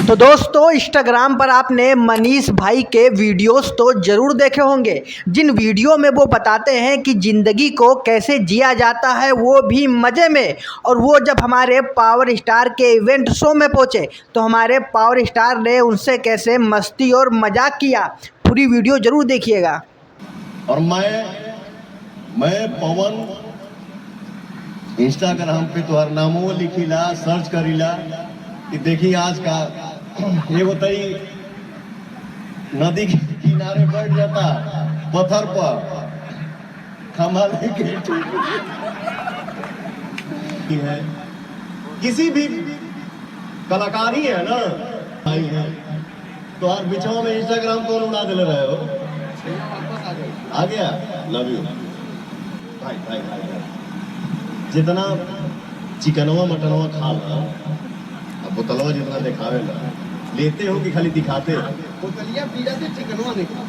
तो दोस्तों, इंस्टाग्राम पर आपने मनीष भाई के वीडियोस तो ज़रूर देखे होंगे, जिन वीडियो में वो बताते हैं कि ज़िंदगी को कैसे जिया जाता है, वो भी मज़े में। और वो जब हमारे पावर स्टार के इवेंट शो में पहुँचे तो हमारे पावर स्टार ने उनसे कैसे मस्ती और मजाक किया। पूरी वीडियो ज़रूर देखिएगा। और मैं पवन इंस्टाग्राम पे तोहर नामो लिखिला, सर्च करीला कि देखी आज का एगो तई नदी के किनारे बैठ जाता पत्थर पर कमाल के है। किसी भी कलाकारी है ना भाई है तो आज बिछाओ में इंस्टाग्राम कौन उड़ा दिले रहे हो। आ गया, लव यू भाई भाई भाई। जितना चिकनवा मटनवा खा ला, अब बोतलवा जितना दिखावे ला, लेते हो कि खाली दिखाते हो? बोतलिया पीला से चिकनवा देखा।